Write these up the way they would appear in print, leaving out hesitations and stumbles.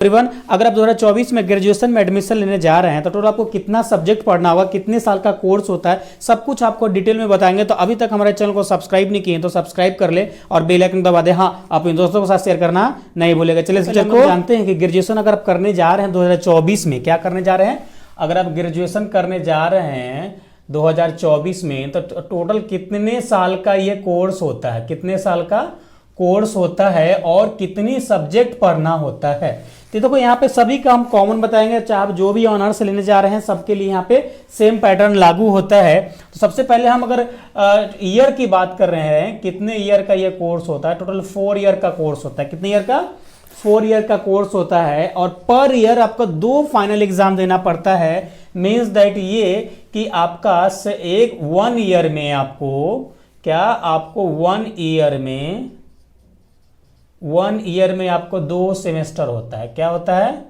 Everyone, अगर आप 2024 में ग्रेजुएशन में एडमिशन लेने जा रहे हैं तो टोटल आपको कितना सब्जेक्ट पढ़ना होगा, कितने साल का कोर्स होता है, सब कुछ आपको डिटेल में बताएंगे। तो अभी तक हमारे चैनल को सब्सक्राइब नहीं किए तो सब्सक्राइब कर ले और बेल आइकन दबा दे। हाँ, आप इन दोस्तों के साथ शेयर करना नहीं भूलेगा। चलिए हम लोग जानते हैं कि ग्रेजुएशन अगर आप करने जा रहे हैं 2024 में, क्या करने जा रहे हैं, अगर आप ग्रेजुएशन करने जा रहे हैं 2024 में तो टोटल कितने साल का ये कोर्स होता है, कितने साल का कोर्स होता है और कितनी सब्जेक्ट पढ़ना होता है। तो देखो यहाँ पे सभी का हम कॉमन बताएंगे, चाहे आप जो भी ऑनर्स लेने जा रहे हैं सबके लिए यहाँ पे सेम पैटर्न लागू होता है। तो सबसे पहले हम अगर ईयर की बात कर रहे हैं, कितने ईयर का ये कोर्स होता है, टोटल 4 ईयर का कोर्स होता है। कितने ईयर का? 4 ईयर का कोर्स होता है और पर ईयर आपको 2 फाइनल एग्जाम देना पड़ता है। मीन्स दैट ये कि आपका एक 1 ईयर में आपको क्या, आपको 1 ईयर में आपको 2 सेमेस्टर होता है। क्या होता है?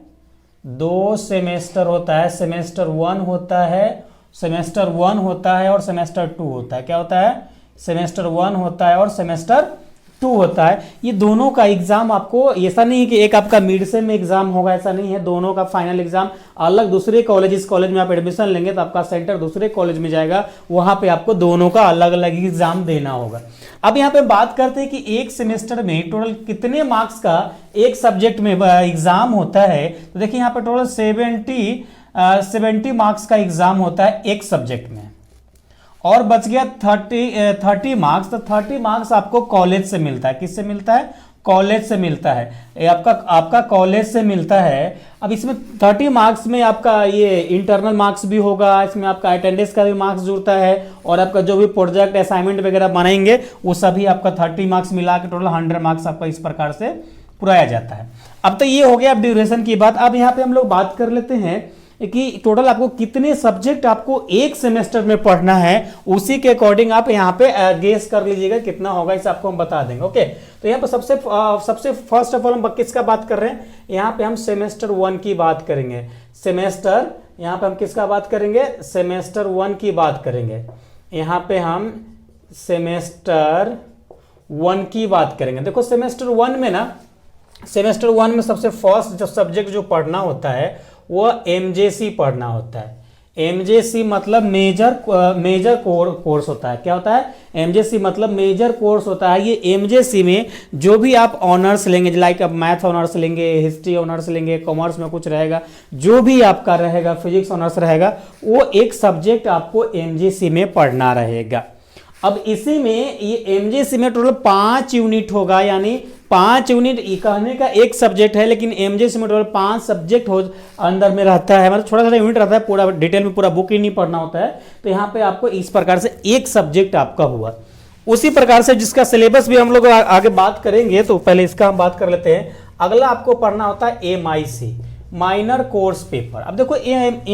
2 सेमेस्टर होता है। सेमेस्टर 1 होता है, सेमेस्टर 1 होता है और सेमेस्टर 2 होता है। क्या होता है? सेमेस्टर 1 होता है और सेमेस्टर 2 होता है। ये दोनों का एग्जाम आपको, ऐसा नहीं है कि एक आपका मिड सेम में एग्जाम होगा, ऐसा नहीं है। दोनों का फाइनल एग्जाम अलग, दूसरे कॉलेज, इस कॉलेज में आप एडमिशन लेंगे तो आपका सेंटर दूसरे कॉलेज में जाएगा, वहां पे आपको दोनों का अलग अलग एग्जाम देना होगा। अब यहाँ पे बात करते हैं कि एक सेमेस्टर में टोटल कितने मार्क्स का एक सब्जेक्ट में एग्जाम होता है। तो देखिए यहाँ पे टोटल 70 मार्क्स का एग्जाम होता है एक सब्जेक्ट में, और बच गया 30 मार्क्स। तो 30 मार्क्स आपको कॉलेज से मिलता है। किससे मिलता है? कॉलेज से मिलता है। ये आपका कॉलेज से मिलता है। अब इसमें 30 मार्क्स में आपका ये इंटरनल मार्क्स भी होगा, इसमें आपका अटेंडेंस का भी मार्क्स जुड़ता है, और आपका जो भी प्रोजेक्ट असाइनमेंट वगैरह बनाएंगे वो सभी आपका 30 मार्क्स मिला के टोटल 100 मार्क्स आपका इस प्रकार से पुराया जाता है। अब तो ये हो गया अब ड्यूरेशन की बात। अब यहाँ पे हम लोग बात कर लेते हैं कि टोटल आपको कितने सब्जेक्ट आपको एक सेमेस्टर में पढ़ना है, उसी के अकॉर्डिंग आप यहाँ पे गेस कर लीजिएगा कितना होगा, इसे आपको हम बता देंगे। ओके, तो यहाँ पे सबसे फर्स्ट ऑफ ऑल हम किसका बात कर रहे हैं, यहाँ पे हम सेमेस्टर 1 की बात करेंगे। सेमेस्टर, यहाँ पे हम किसका बात करेंगे? सेमेस्टर 1 की बात करेंगे। यहाँ पे हम सेमेस्टर 1 की बात करेंगे। देखो सेमेस्टर 1 में ना, सेमेस्टर 1 में सबसे फर्स्ट जो सब्जेक्ट जो पढ़ना होता है वो एमजेसी पढ़ना होता है। एमजेसी मतलब मेजर कोर्स होता है। क्या होता है? एमजेसी मतलब मेजर कोर्स होता है। ये एमजेसी में जो भी आप ऑनर्स लेंगे, लाइक आप मैथ ऑनर्स लेंगे, हिस्ट्री ऑनर्स लेंगे, कॉमर्स में कुछ रहेगा, जो भी आपका रहेगा, फिजिक्स ऑनर्स रहेगा, वो एक सब्जेक्ट आपको एमजेसी में पढ़ना रहेगा। अब इसी में ये एमजेसी में टोटल 5 यूनिट होगा, यानी 5 यूनिट कहने का एक सब्जेक्ट है, लेकिन एमजेसी में टोटल 5 सब्जेक्ट हो अंदर में रहता है। मतलब छोटा छोटा यूनिट रहता है, पूरा डिटेल में पूरा बुक ही नहीं पढ़ना होता है। तो यहाँ पे आपको इस प्रकार से एक सब्जेक्ट आपका हुआ। उसी प्रकार से जिसका सिलेबस भी हम लोग आगे बात करेंगे, तो पहले इसका हम बात कर लेते हैं। अगला आपको पढ़ना होता है MIC, माइनर कोर्स पेपर। अब देखो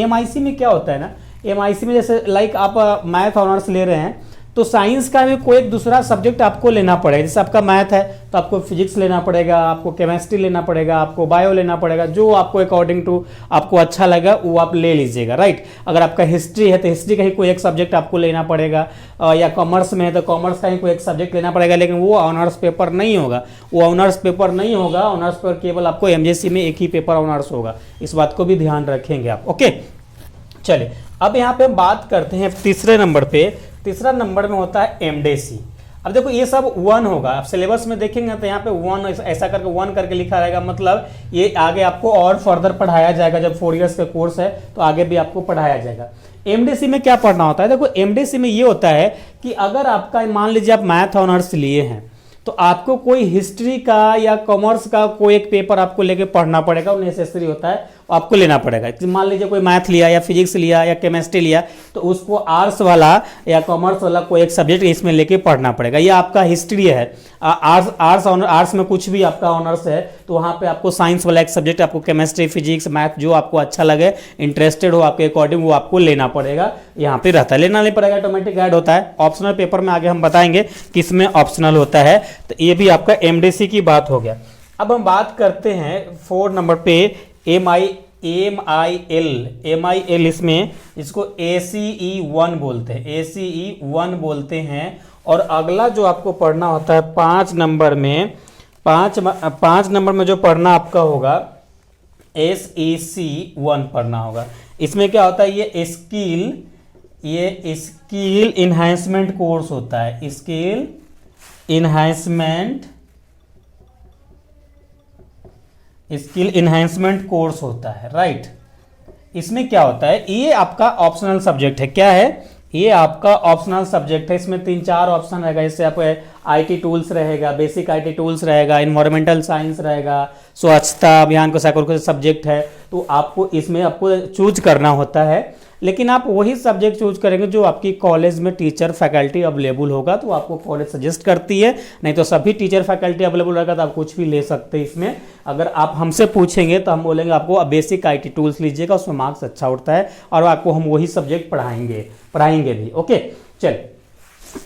MIC में क्या होता है ना, MIC में जैसे लाइक आप मैथ ऑनर्स ले रहे हैं तो साइंस का भी कोई एक दूसरा सब्जेक्ट आपको लेना पड़ेगा। जैसे आपका मैथ है तो आपको फिजिक्स लेना पड़ेगा, आपको केमिस्ट्री लेना पड़ेगा, आपको बायो लेना पड़ेगा, जो आपको अकॉर्डिंग टू आपको अच्छा लगा वो आप ले लीजिएगा, राइट। अगर आपका हिस्ट्री है तो हिस्ट्री का ही कोई एक सब्जेक्ट आपको लेना पड़ेगा, या कॉमर्स में है तो कॉमर्स का ही कोई एक सब्जेक्ट लेना पड़ेगा, लेकिन वो ऑनर्स पेपर नहीं होगा। वो ऑनर्स पेपर नहीं होगा, ऑनर्स पेपर केवल आपको एमजेसी में एक ही पेपर ऑनर्स होगा। इस बात को भी ध्यान रखेंगे आप। ओके, चलिए अब यहाँ पे हम बात करते हैं तीसरे नंबर पे। तीसरा नंबर में होता है एमडेसी। अब देखो ये सब 1 होगा। आप सिलेबस में देखेंगे तो यहाँ पे 1 ऐसा करके 1 करके लिखा रहेगा, मतलब ये आगे आपको और फर्दर पढ़ाया जाएगा। जब 4 इयर्स का कोर्स है तो आगे भी आपको पढ़ाया जाएगा। एमडीसी में क्या पढ़ना होता है? देखो एमडीसी में ये होता है कि अगर आपका, मान लीजिए आप मैथ ऑनर्स लिए हैं तो आपको कोई हिस्ट्री का या कॉमर्स का कोई एक पेपर आपको लेके पढ़ना पड़ेगा, वो नेसेसरी होता है, आपको लेना पड़ेगा। मान लीजिए कोई मैथ लिया या फिजिक्स लिया या केमिस्ट्री लिया तो उसको आर्ट्स वाला या कॉमर्स वाला कोई एक सब्जेक्ट इसमें लेके पढ़ना पड़ेगा। या आपका हिस्ट्री है, आर्ट्स में कुछ भी आपका ऑनर्स है तो वहाँ पे आपको साइंस वाला एक सब्जेक्ट, आपको केमिस्ट्री, फिजिक्स, मैथ जो आपको अच्छा लगे, इंटरेस्टेड हो आपके अकॉर्डिंग, वो आपको लेना पड़ेगा। यहाँ पे रहता है, लेना नहीं पड़ेगा, ऑटोमेटिक ऐड होता है। ऑप्शनल पेपर में आगे हम बताएंगे किसमें ऑप्शनल होता है। तो ये भी आपका एमडीसी की बात हो गया। अब हम बात करते हैं 4 नंबर पे MIL। इसमें इसको ACE1 बोलते हैं, ACE1 बोलते हैं। और अगला जो आपको पढ़ना होता है 5 नंबर में, 5 नंबर में जो पढ़ना आपका होगा SEC1 पढ़ना होगा। इसमें क्या होता है, ये स्किल इन्हांसमेंट कोर्स होता है, स्किल इन्हांसमेंट कोर्स होता है, राइट। इसमें क्या होता है, ये आपका ऑप्शनल सब्जेक्ट है। क्या है, ये आपका ऑप्शनल सब्जेक्ट है। इसमें 3-4 ऑप्शन रहेगा। इससे आपको IT टूल्स रहेगा, बेसिक IT टूल्स रहेगा, इन्वायरमेंटल साइंस रहेगा, स्वच्छता अभियान को साइकोलॉजी सब्जेक्ट है। तो आपको इसमें आपको चूज करना होता है, लेकिन आप वही सब्जेक्ट चूज करेंगे जो आपकी कॉलेज में टीचर फैकल्टी अवेलेबल होगा, तो आपको कॉलेज सजेस्ट करती है। नहीं तो सभी टीचर फैकल्टी अवेलेबल रहेगा तो आप कुछ भी ले सकते हैं इसमें। अगर आप हमसे पूछेंगे तो हम बोलेंगे आपको बेसिक IT टूल्स लीजिएगा, उसमें मार्क्स अच्छा उठता है और आपको हम वही सब्जेक्ट पढ़ाएंगे भी। ओके, चल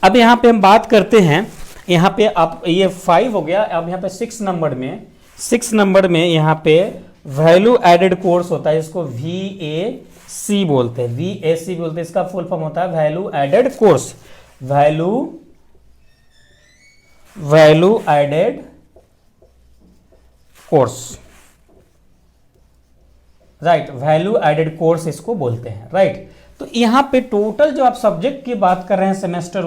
अब यहाँ पे हम बात करते हैं। यहाँ पे आप ये 5 हो गया। अब यहाँ पे 6 नंबर में यहाँ पे वैल्यू एडेड कोर्स होता है। इसको VAC बोलते हैं, VAC बोलते हैं। इसका फुल फॉर्म होता है value added course, value added course, right. Value added course इसको बोलते हैं, राइट। तो यहाँ पे टोटल जो आप सब्जेक्ट की बात कर रहे हैं सेमेस्टर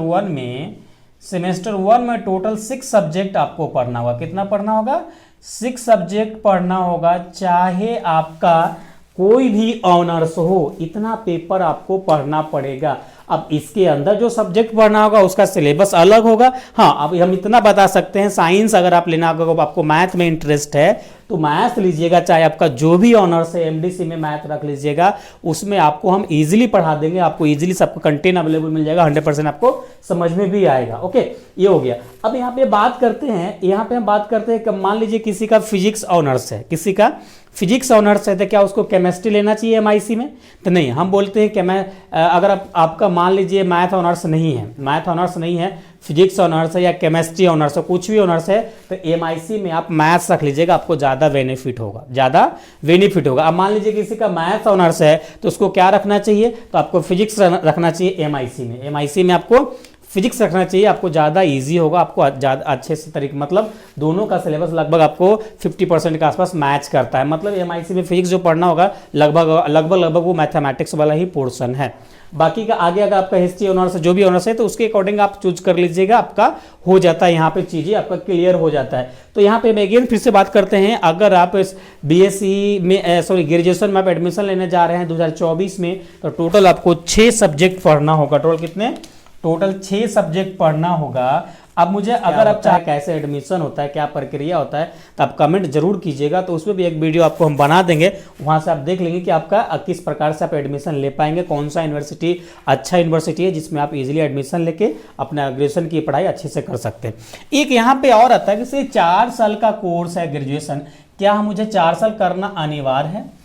1 में टोटल 6 सब्जेक्ट आपको पढ़ना होगा। कितना पढ़ना होगा, 6 सब्जेक्ट पढ़ना होगा। चाहे आपका कोई भी ऑनर्स हो, इतना पेपर आपको पढ़ना पड़ेगा। अब इसके अंदर जो सब्जेक्ट पढ़ना होगा उसका सिलेबस अलग होगा। हाँ, अब हम इतना बता सकते हैं, साइंस अगर आप लेना होगा, आपको मैथ में इंटरेस्ट है तो मैथ लीजिएगा। चाहे आपका जो भी ऑनर्स है, MDC में मैथ रख लीजिएगा, उसमें आपको हम इजीली पढ़ा देंगे। आपको इजीली सबका कंटेंट अवेलेबल मिल जाएगा, 100% आपको समझ में भी आएगा। ओके, ये हो गया। अब यहाँ पे बात करते हैं कि मान लीजिए किसी का फिजिक्स ऑनर्स है, तो क्या उसको केमिस्ट्री लेना चाहिए MIC में? तो नहीं, हम बोलते हैं कि अगर आपका मान लीजिए मैथ ऑनर्स नहीं है, फिजिक्स ऑनर्स है या केमिस्ट्री ऑनर्स है, कुछ भी ऑनर्स है, तो MIC में आप मैथ्स रख लीजिएगा, आपको ज़्यादा बेनिफिट होगा। अब मान लीजिए किसी का मैथ ऑनर्स है तो उसको क्या रखना चाहिए, तो आपको फिजिक्स रखना चाहिए MIC में आपको फिजिक्स रखना चाहिए। आपको ज़्यादा इजी होगा, आपको ज़्यादा अच्छे से तरीके, मतलब दोनों का सिलेबस लगभग आपको 50% के आसपास मैच करता है। मतलब MIC में फिजिक्स जो पढ़ना होगा लगभग वो मैथमेटिक्स वाला ही पोर्शन है। बाकी का आगे अगर आपका हिस्ट्री ऑनर्स जो भी ऑनर्स है तो उसके अकॉर्डिंग आप चूज कर लीजिएगा, आपका हो जाता है, यहाँ पे चीज़ें आपका क्लियर हो जाता है। तो यहाँ पे अगेन फिर से बात करते हैं, अगर आप BSc में ग्रेजुएशन में आप एडमिशन लेने जा रहे हैं 2024 में, तो टोटल आपको 6 सब्जेक्ट पढ़ना होगा। टोटल 6 सब्जेक्ट पढ़ना होगा। अब मुझे अगर आप चाहे कैसे एडमिशन होता है, क्या प्रक्रिया होता है, तो आप कमेंट जरूर कीजिएगा। तो उसमें भी एक वीडियो आपको हम बना देंगे, वहाँ से आप देख लेंगे कि आपका किस प्रकार से आप एडमिशन ले पाएंगे, कौन सा यूनिवर्सिटी अच्छा यूनिवर्सिटी है जिसमें आप इजीली एडमिशन लेके अपना ग्रेजुएशन की पढ़ाई अच्छे से कर सकते हैं। एक यहाँ पे और आता है कि 4 साल का कोर्स है ग्रेजुएशन, क्या मुझे 4 साल करना अनिवार्य है?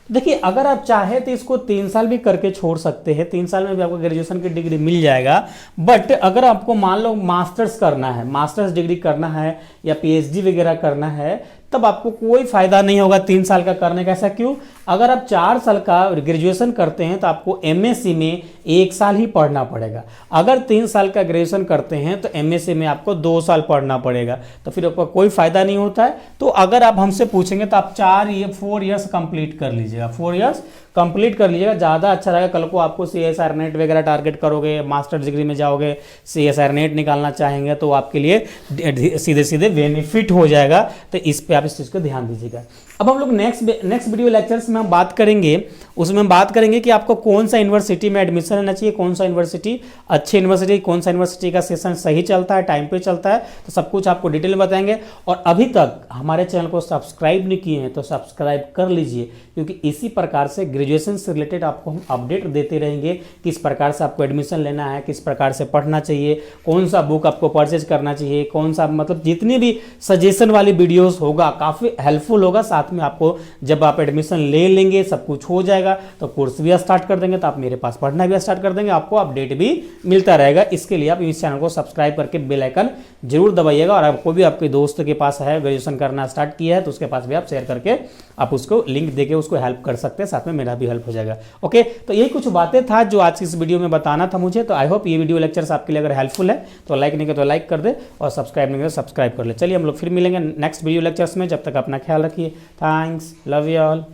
देखिए, अगर आप चाहे तो इसको 3 साल भी करके छोड़ सकते हैं, 3 साल में भी आपको ग्रेजुएशन की डिग्री मिल जाएगा। बट अगर आपको मान लो मास्टर्स डिग्री करना है या PhD वगैरह करना है, तब आपको कोई फायदा नहीं होगा 3 साल का करने का। ऐसा क्यों? अगर आप 4 साल का ग्रेजुएशन करते हैं तो आपको MSc में 1 साल ही पढ़ना पड़ेगा। अगर 3 साल का ग्रेजुएशन करते हैं तो MSc में आपको 2 साल पढ़ना पड़ेगा, तो फिर आपको कोई फायदा नहीं होता है। तो अगर आप हमसे पूछेंगे तो आप 4 ईयर्स कंप्लीट कर लीजिएगा, 4 ईयर्स कंप्लीट कर लीजिएगा, ज़्यादा अच्छा रहेगा। कल को आपको CSIR नेट वगैरह टारगेट करोगे, मास्टर डिग्री में जाओगे, CSIR नेट निकालना चाहेंगे, तो आपके लिए सीधे बेनिफिट हो जाएगा। तो इस पे आप इस चीज़ को ध्यान दीजिएगा। अब हम लोग नेक्स्ट वीडियो लेक्चर्स में हम बात करेंगे, उसमें हम बात करेंगे कि आपको कौन सा यूनिवर्सिटी में एडमिशन लेना चाहिए, कौन सा यूनिवर्सिटी अच्छी यूनिवर्सिटी, कौन सा यूनिवर्सिटी का सेशन सही चलता है, टाइम पे चलता है, तो सब कुछ आपको डिटेल में बताएंगे। और अभी तक हमारे चैनल को सब्सक्राइब नहीं किए हैं तो सब्सक्राइब कर लीजिए, क्योंकि इसी प्रकार से ग्रेजुएशन से रिलेटेड आपको हम अपडेट देते रहेंगे, किस प्रकार से आपको एडमिशन लेना है, किस प्रकार से पढ़ना चाहिए, कौन सा बुक आपको परचेज करना चाहिए, कौन सा, मतलब जितनी भी सजेशन वाली वीडियोस होगा काफ़ी हेल्पफुल होगा। साथ में आपको जब आप एडमिशन ले लेंगे सब कुछ हो जाएगा। जाएगा तो कोर्स भी स्टार्ट कर देंगे, तो आप मेरे पास पढ़ना भी स्टार्ट कर देंगे, आपको अपडेट भी मिलता रहेगा। इसके लिए आप इस चैनल को सब्सक्राइब करके बेल आइकन जरूर दबाइएगा, और आपको भी आपके दोस्त के पास है ग्रेजुएशन करना स्टार्ट किया है तो उसके पास भी आप शेयर करके आप उसको लिंक देके उसको हेल्प कर सकते हैं, साथ में मेरा भी हेल्प हो जाएगा। ओके, तो यही कुछ बातें था जो आज की इस वीडियो में बताना था मुझे। तो आई होप ये वीडियो लेक्चर्स आपके लिए अगर हेल्पफुल है तो लाइक नहीं किया तो लाइक कर दे, और सब्सक्राइब नहीं किया तो सब्सक्राइब कर ले। चलिए हम लोग फिर मिलेंगे नेक्स्ट वीडियो लेक्चर्स में, जब तक अपना ख्याल रखिए। Thanks, love you all.